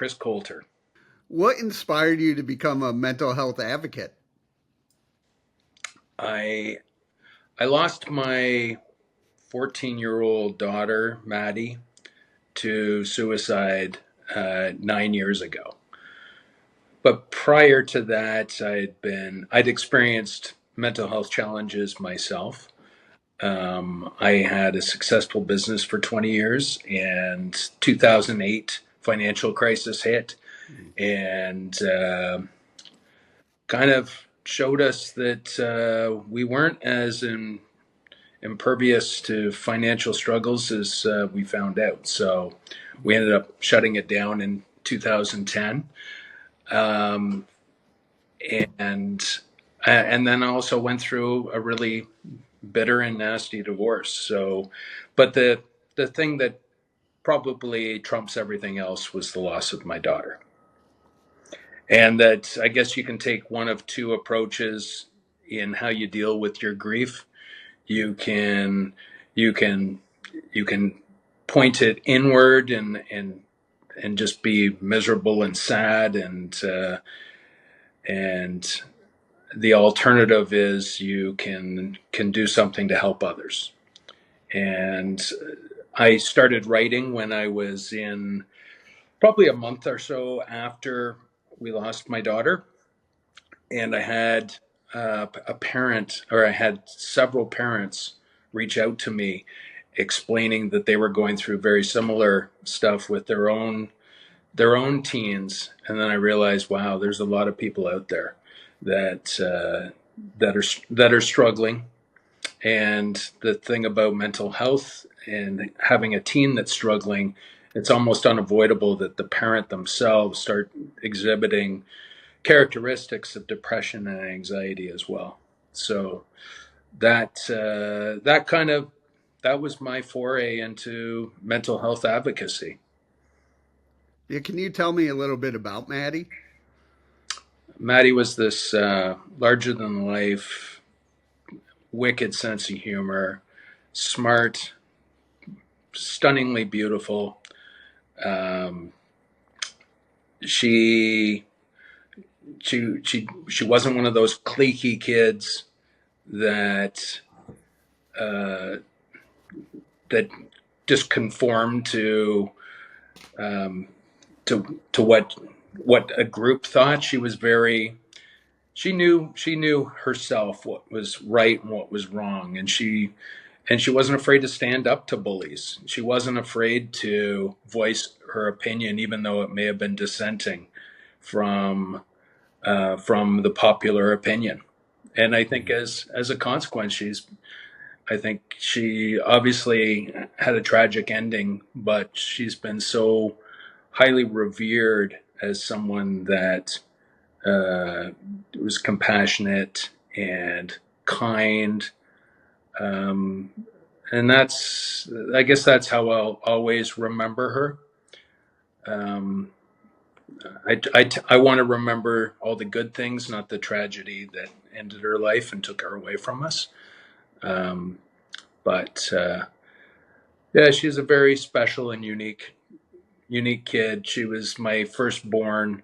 Chris Coulter. What inspired you to become a mental health advocate? I I lost my 14-year-old daughter, Maddie, to suicide 9 years ago. But prior to that, I'd experienced mental health challenges myself. I had a successful business for 20 years, and 2008 financial crisis hit, and kind of showed us that we weren't as impervious to financial struggles as we found out. So we ended up shutting it down in 2010, um, and and then I also went through a really bitter and nasty divorce. So, but the thing that probably trumps everything else was the loss of my daughter. And that I guess you can take one of two approaches in how you deal with your grief. You can you can you can point it inward and just be miserable and sad, and the alternative is you can do something to help others. And I started writing when I was in probably a month or so after we lost my daughter, and I had a parent, or I had several parents reach out to me explaining that they were going through very similar stuff with their own teens. And then I realized, wow, there's a lot of people out there that that are struggling. And the thing about mental health and having a teen that's struggling, it's almost unavoidable that the parent themselves start exhibiting characteristics of depression and anxiety as well. So that kind of that was my foray into mental health advocacy. Yeah, can you tell me a little bit about Maddie? Maddie was this larger than life, wicked sense of humor, smart, stunningly beautiful. Um, she she wasn't one of those cliquey kids that uh, that just conformed um, to what a group thought. She was very she knew herself what was right and what was wrong, and she wasn't afraid to stand up to bullies. She wasn't afraid to voice her opinion, even though it may have been dissenting from the popular opinion. And I think as a consequence, I think she obviously had a tragic ending, but she's been so highly revered as someone that uh, was compassionate and kind. Um, and I guess that's how I'll always remember her. Um, I want to remember all the good things, not the tragedy that ended her life and took her away from us. Um, but yeah, she's a very special and unique kid. She was my firstborn,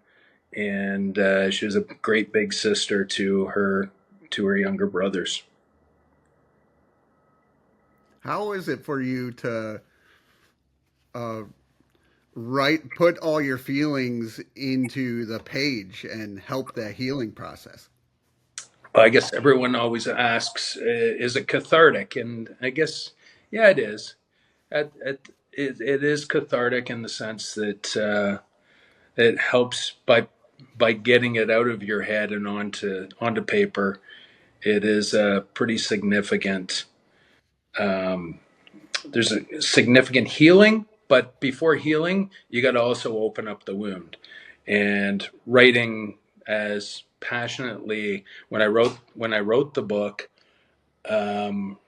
and she was a great big sister to her younger brothers. How is it for you to uh, put all your feelings into the page and help that healing process? I guess everyone always asks, is it cathartic? And I guess, yeah, it is. It is cathartic in the sense that it helps by getting it out of your head and onto paper. It is a pretty significant. Um, there's a significant healing, but before healing, you got to also open up the wound. And writing as passionately when I wrote the book, um,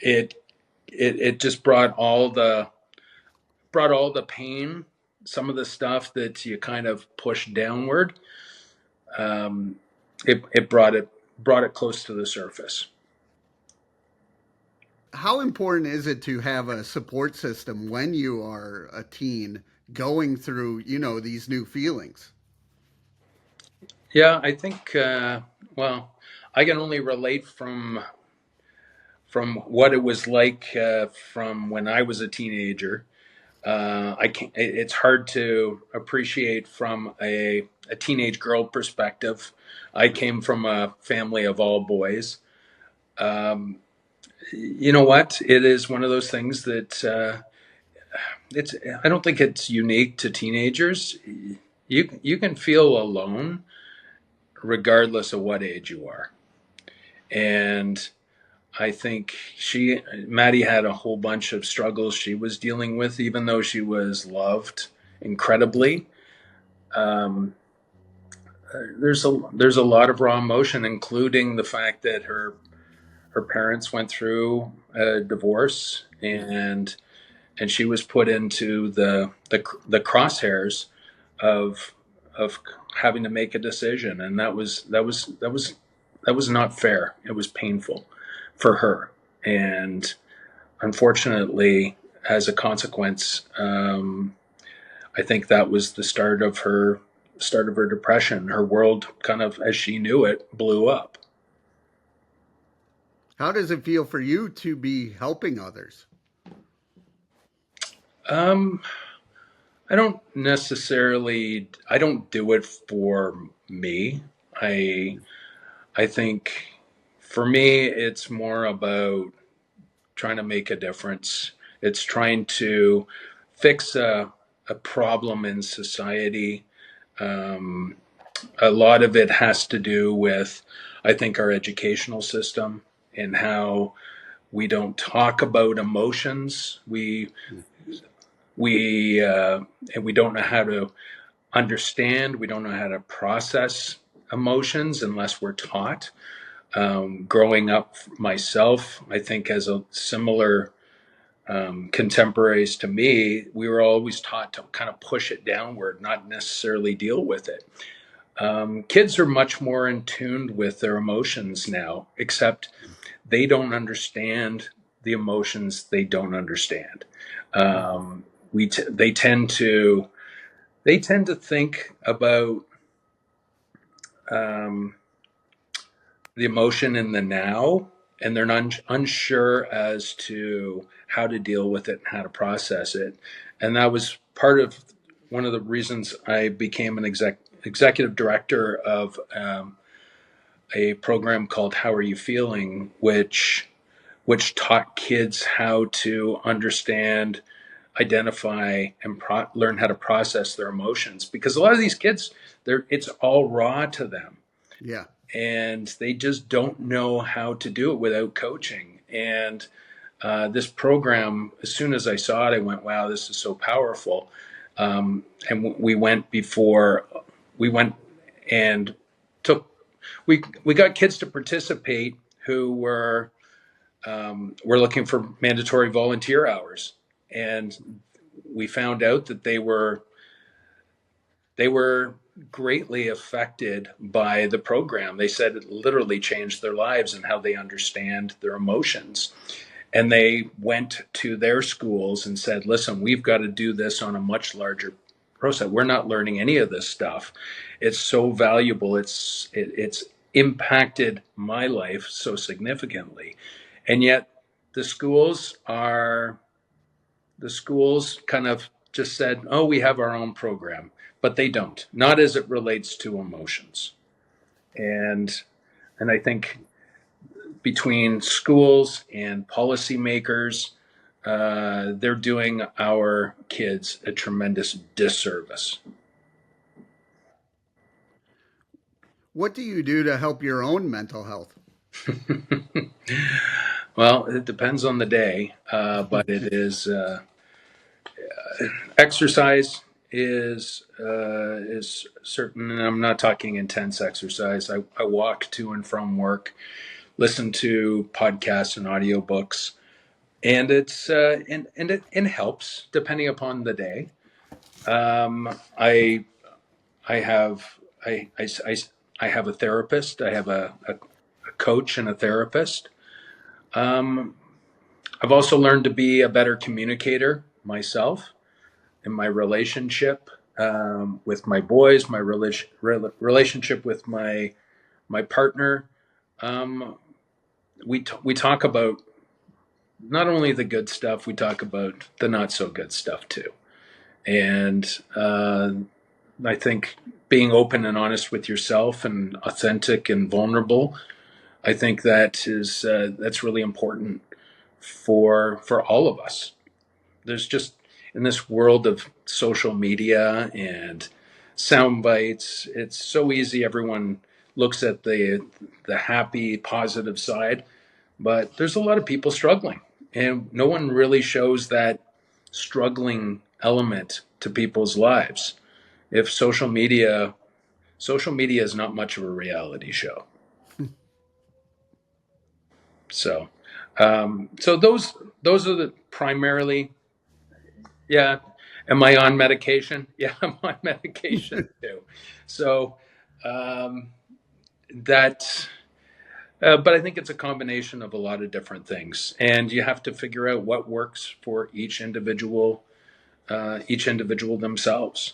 it it just brought all the pain, some of the stuff that you kind of push downward. Um, it brought it close to the surface. How important is it to have a support system when you are a teen going through, these new feelings? Yeah, I think. Well, I can only relate from what it was like from when I was a teenager. I can It's hard to appreciate from a teenage girl perspective. I came from a family of all boys. Um, you know what? It is one of those things that it's. I don't think it's unique to teenagers. You can feel alone regardless of what age you are, and I think Maddie had a whole bunch of struggles she was dealing with, even though she was loved incredibly. Um, there's a lot of raw emotion, including the fact that her parents went through a divorce, and she was put into the crosshairs of of having to make a decision, and that was not fair. It was painful for her, and unfortunately, as a consequence, I think that was the start of her depression. Her world, kind of as she knew it, blew up. How does it feel for you to be helping others? Um, I don't do it for me. I I think for me it's more about trying to make a difference. It's trying to fix a problem in society. Um, a lot of it has to do with, I think, our educational system and how we don't talk about emotions. We and we don't know how to understand. We don't know how to process emotions unless we're taught. Growing up myself, I think as a similar contemporaries to me, we were always taught to kind of push it downward, not necessarily deal with it. Kids are much more in tune with their emotions now, except they don't understand the emotions they don't understand. They tend to think about um, the emotion in the now, and they're not unsure as to how to deal with it and how to process it. And that was part of one of the reasons I became an executive director of a program called How Are You Feeling, which taught kids how to understand, identify, and learn how to process their emotions. Because a lot of these kids, it's all raw to them, Yeah. and they just don't know how to do it without coaching. And this program, as soon as I saw it, I went, "Wow, this is so powerful." And we went and took we got kids to participate who were looking for mandatory volunteer hours, and we found out that they were greatly affected by the program. They said it literally changed their lives and how they understand their emotions. And they went to their schools and said, listen, we've got to do this on a much larger process. We're not learning any of this stuff. It's so valuable. It's impacted my life so significantly. And yet the schools are the schools kind of just said, oh, we have our own program, but they don't, not as it relates to emotions. And and I think between schools and policymakers, they're doing our kids a tremendous disservice. What do you do to help your own mental health? Well, it depends on the day, but it is exercise is certain. And I'm not talking intense exercise. I walk to and from work, listen to podcasts and audiobooks, and it helps depending upon the day. I I have I I have a therapist. I have a coach and a therapist. Um, I've also learned to be a better communicator myself. in my relationship with my boys, my relationship with my partner. Um, we talk about not only the good stuff, we talk about the not so good stuff too. And I think being open and honest with yourself and authentic and vulnerable, I think that's really important for all of us. There's just in this world of social media and sound bites, it's so easy. Everyone looks at the happy, positive side, but there's a lot of people struggling, and no one really shows that struggling element to people's lives. If social media is not much of a reality show. So, so those are the primarily. Yeah. Am I on medication? Yeah, I'm on medication too. So um, that, but I think it's a combination of a lot of different things, and you have to figure out what works for each individual themselves.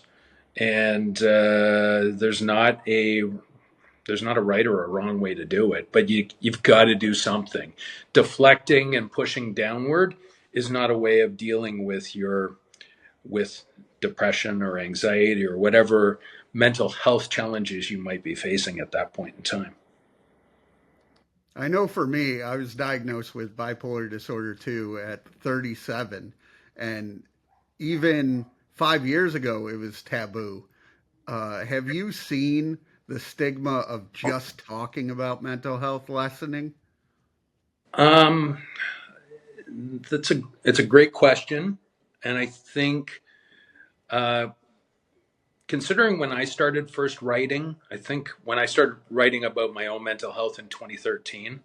And there's not a right or a wrong way to do it, but you've got to do something. Deflecting and pushing downward is not a way of dealing with depression or anxiety or whatever mental health challenges you might be facing at that point in time. I know for me, I was diagnosed with bipolar disorder 2 at 37. And even 5 years ago, it was taboo. Have you seen the stigma of just talking about mental health lessening? Um, it's a great question, and I think uh, considering when I started first writing, I think when I started writing about my own mental health in 2013,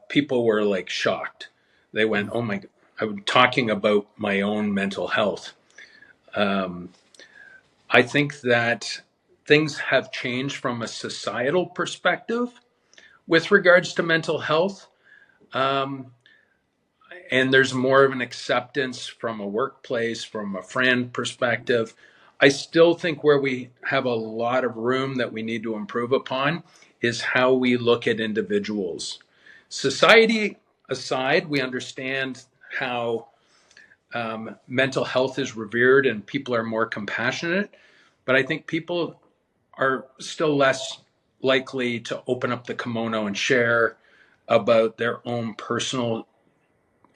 people were like shocked. They went, "Oh my!" I'm talking about my own mental health. Um, I think that things have changed from a societal perspective with regards to mental health. Um, and there's more of an acceptance from a workplace, from a friend perspective. I still think where we have a lot of room that we need to improve upon is how we look at individuals. Society aside, we understand how mental health is revered and people are more compassionate, but I think people are still less likely to open up the kimono and share about their own personal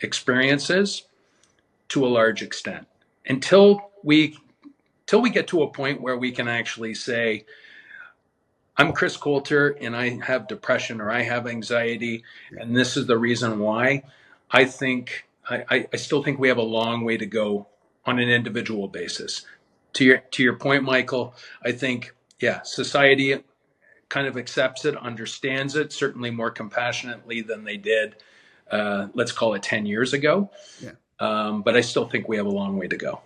experiences to a large extent until we get to a point where we can actually say, I'm Chris Coulter and I have depression or I have anxiety Yeah. and this is the reason why. I still think we have a long way to go on an individual basis. To your point, Michael, I think, yeah, society kind of accepts it, understands it, certainly more compassionately than they did, let's call it 10 years ago. Yeah. But I still think we have a long way to go.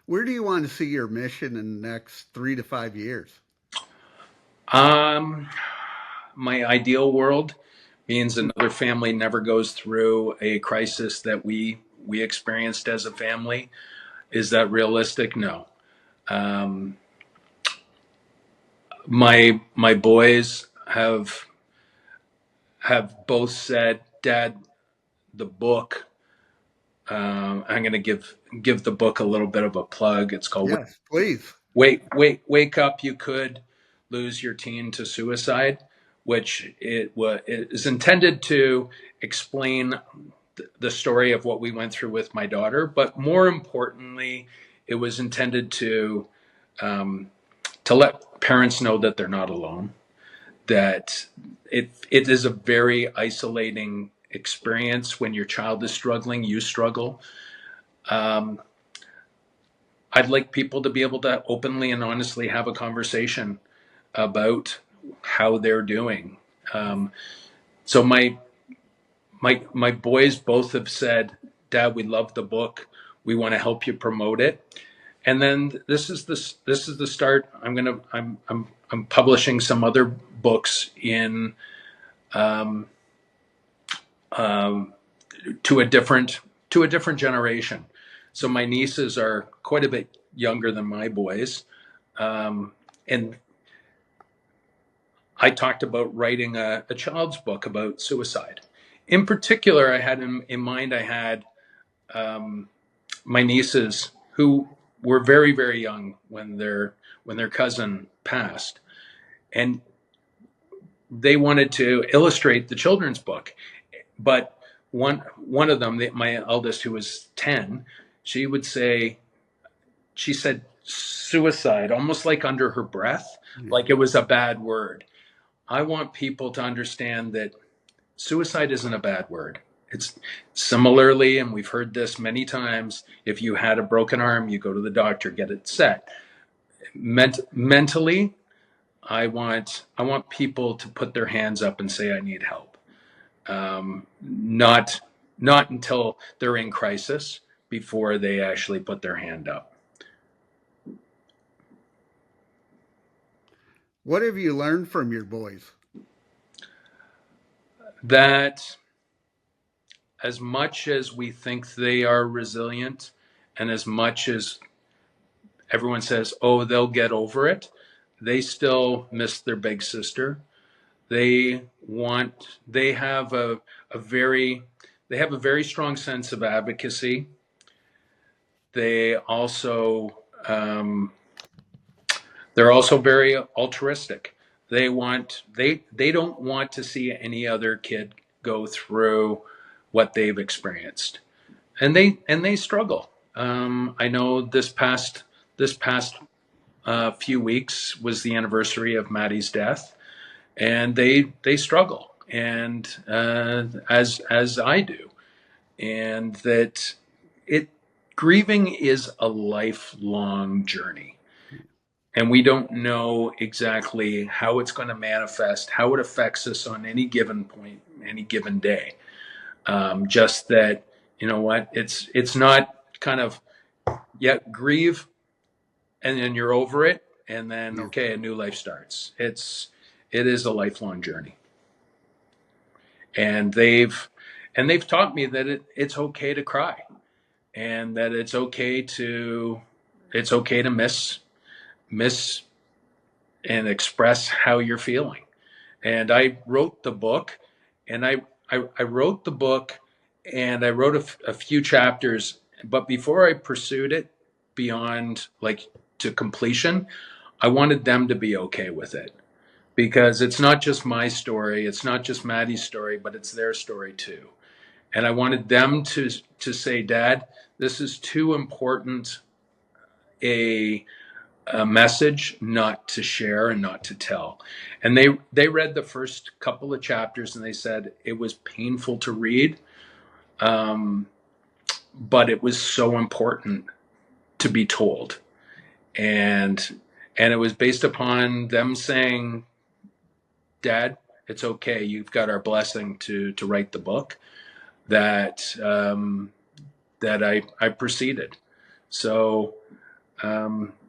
Where do you want to see your mission in the next 3 to 5 years? Um, my ideal world means another family never goes through a crisis that we experienced as a family. Is that realistic? No. Um, my boys have both said, Dad, the book. I'm going to give the book a little bit of a plug. It's called Yes, please. Wake Up, You Could Lose Your Teen to Suicide, which it is intended to explain the story of what we went through with my daughter, but more importantly, it was intended um, to let parents know that they're not alone, that it is a very isolating experience when your child is struggling, you struggle. Um, I'd like people to be able to openly and honestly have a conversation about how they're doing. Um, so my boys both have said, "Dad, we love the book. We want to help you promote it." And then this is the start. I'm publishing some other books in um, um, to a different generation. So my nieces are quite a bit younger than my boys. And I talked about writing a child's book about suicide. In particular, I had in mind, I had um, my nieces who were very, very young when their cousin passed. And they wanted to illustrate the children's book. But one of them, my eldest, who was 10, she would say, she said suicide almost like under her breath, Yeah. like it was a bad word. I want people to understand that suicide isn't a bad word. It's similarly, and we've heard this many times, if you had a broken arm, you go to the doctor, get it set. Mentally, I want people to put their hands up and say I need help. Not until they're in crisis before they actually put their hand up. What have you learned from your boys? That as much as we think they are resilient, and as much as everyone says, oh, they'll get over it, they still miss their big sister. They have a very, they have a very strong sense of advocacy. They also, they're also very altruistic. They don't want to see any other kid go through what they've experienced, and they struggle. I know this past few weeks was the anniversary of Maddie's death, and they struggle, and as I do, and that it grieving is a lifelong journey, and we don't know exactly how it's going to manifest, how it affects us on any given point, any given day. Just that, you know what, it's not kind of, yeah, grieve and then you're over it, and then Yeah. okay, a new life starts. It is a lifelong journey, and they've taught me that it's okay to cry, and that it's okay to miss and express how you're feeling. And I wrote the book, and I wrote the book, and I wrote a few chapters. But before I pursued it beyond like to completion, I wanted them to be okay with it, because it's not just my story, it's not just Maddie's story, but it's their story too. And I wanted them to say, Dad, this is too important a a message not to share and not to tell. And they read the first couple of chapters, and they said it was painful to read, um, but it was so important to be told. And and it was based upon them saying, Dad, it's okay, you've got our blessing to write the book, that that I proceeded. So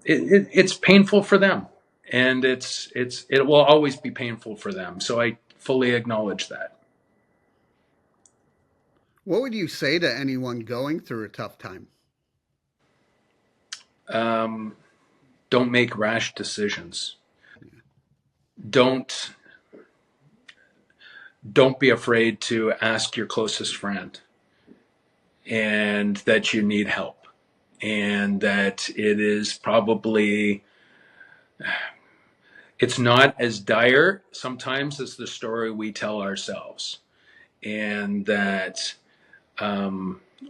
it's painful for them, and it will always be painful for them. So I fully acknowledge that. What would you say to anyone going through a tough time? Um, don't make rash decisions. Don't don't be afraid to ask your closest friend, and that you need help, and that it is probably, it's not as dire sometimes as the story we tell ourselves, and that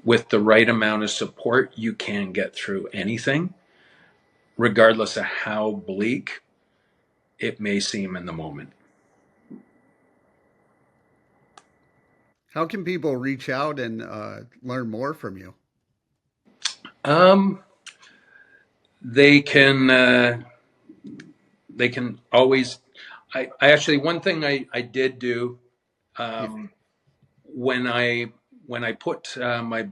with the right amount of support, you can get through anything, regardless of how bleak it may seem in the moment. How can people reach out and learn more from you? Um, they can they can always. I actually, one thing I did do, Yeah. um, when I put my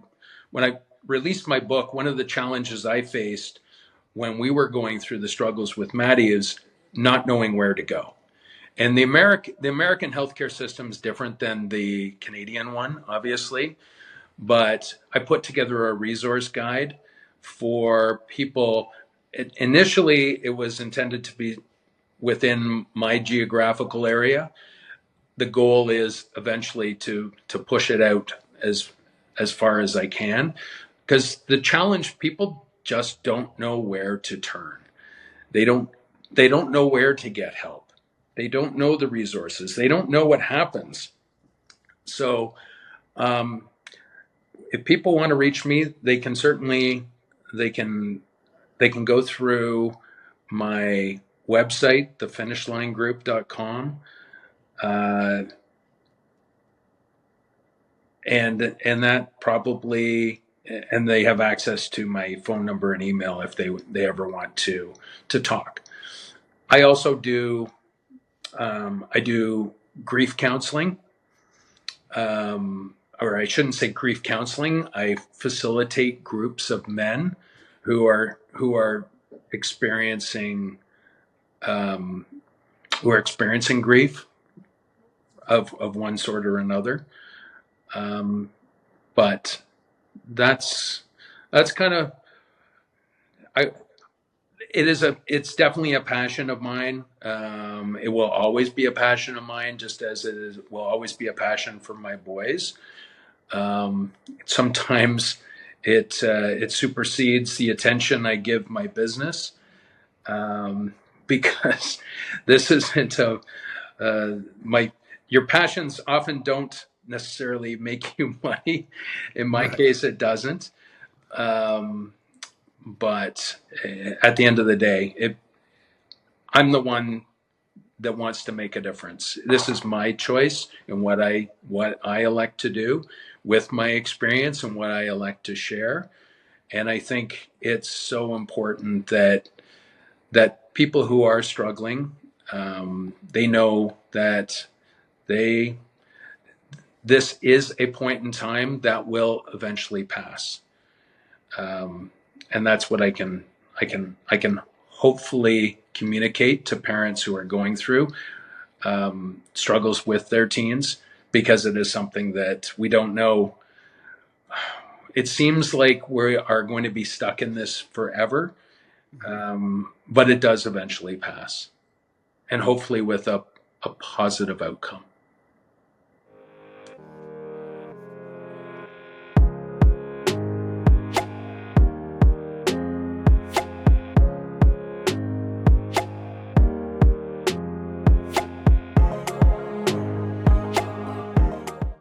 when I released my book, one of the challenges I faced when we were going through the struggles with Maddie is not knowing where to go. And the American healthcare system is different than the Canadian one, obviously. but I put together a resource guide for people. Initially, it was intended to be within my geographical area. The goal is eventually to push it out as far as I can, because the challenge, people just don't know where to turn. They don't they don't know where to get help. They don't know the resources. They don't know what happens. So um, if people want to reach me, they can certainly they can they can go through my website, thefinishlinegroup.com, uh, and that probably, and they have access to my phone number and email if they ever want to talk. I also do I do grief counseling, or I shouldn't say grief counseling. I facilitate groups of men who are experiencing um, grief of one sort or another. Um, but that's kind of I. It's definitely a passion of mine. It will always be a passion of mine, just as will always be a passion for my boys. Sometimes it supersedes the attention I give my business, because this isn't a my your passions often don't necessarily make you money. In my Right. case, it doesn't. Um, but at the end of the day, I'm the one that wants to make a difference. This is my choice and what I elect to do with my experience and what I elect to share. And I think it's so important that people who are struggling, they know that they this is a point in time that will eventually pass. And that's what I can hopefully communicate to parents who are going through struggles with their teens, because it is something that we don't know. It seems like we are going to be stuck in this forever, Mm-hmm. but it does eventually pass, and hopefully with a positive outcome.